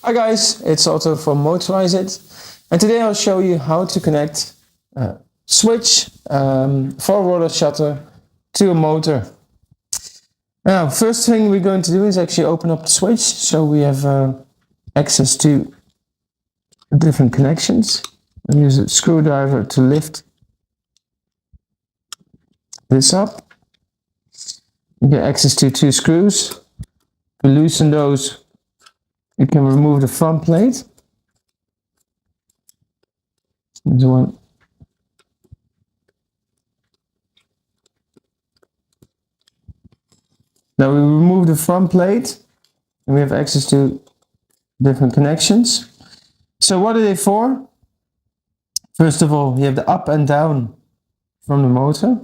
Hi guys, it's Otto from Motorize It, and today I'll show you how to connect a switch for a roller shutter to a motor. Now, first thing we're going to do is actually open up the switch so we have access to different connections. I'll use a screwdriver to lift this up. You get access to two screws. To loosen those, you can remove the front plate. There's one. Now we remove the front plate and we have access to different connections. So what are they for? First of all, you have the up and down from the motor.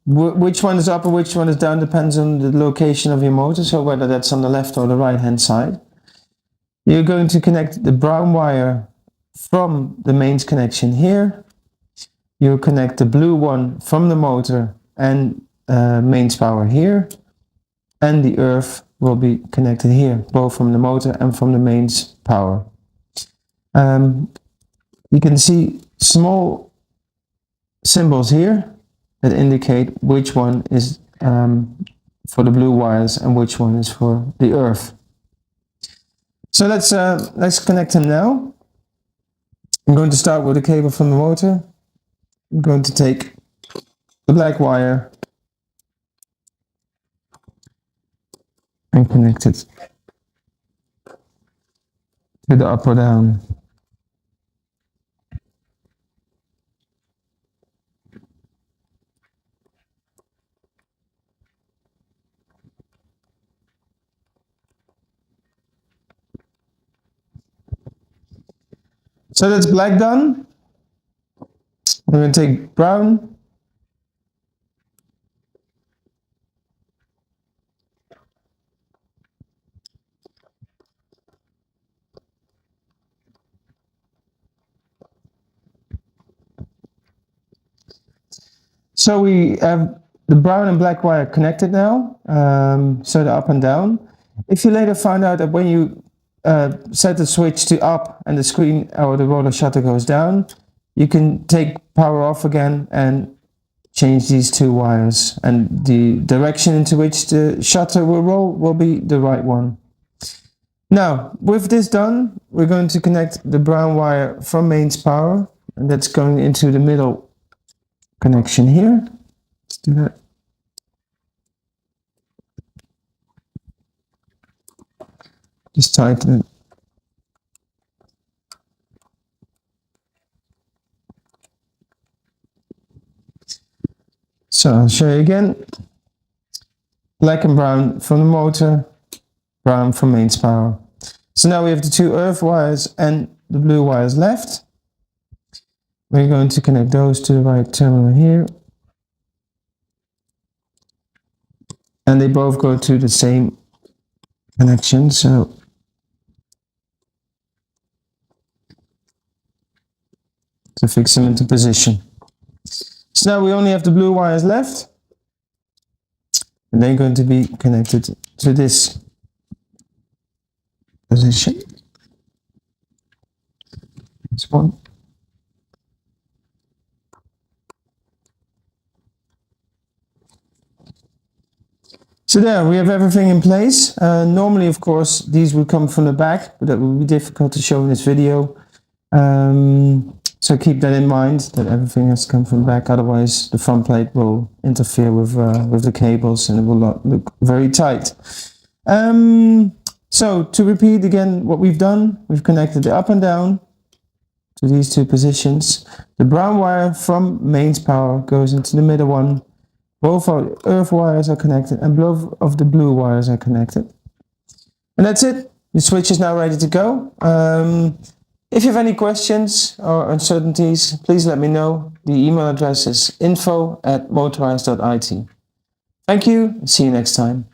Which one is up and which one is down depends on the location of your motor, so whether that's on the left or the right hand side. You're going to connect the brown wire from the mains connection here. You'll connect the blue one from the motor and mains power here, and the earth will be connected here, both from the motor and from the mains power. You can see small symbols here that indicate which one is for the blue wires and which one is for the earth. So let's connect them now. I'm going to start with the cable from the motor. I'm going to take the black wire and connect it to the up or down. So that's black done. I'm going to take brown. So we have the brown and black wire connected now, so the up and down. If you later find out that when you set the switch to up and the screen or the roller shutter goes down, you can take power off again and change these two wires, and the direction into which the shutter will roll will be the right one. Now, with this done, we're going to connect the brown wire from mains power, and that's going into the middle connection here. Let's do that. Just tighten it. So I'll show you again. Black and brown from the motor, brown from mains power. So now we have the two earth wires and the blue wires left. We're going to connect those to the right terminal here. And they both go to the same connection, so to fix them into position. So now we only have the blue wires left, and they're going to be connected to this position. This one. So there, we have everything in place. Normally, of course, these would come from the back, but that would be difficult to show in this video. So keep that in mind, that everything has to come from the back, otherwise the front plate will interfere with the cables and it will not look very tight. So to repeat again what we've done, we've connected the up and down to these two positions. The brown wire from mains power goes into the middle one. Both our earth wires are connected and both of the blue wires are connected. And that's it. The switch is now ready to go. If you have any questions or uncertainties, please let me know. The email address is info@motorize.it. Thank you, and see you next time.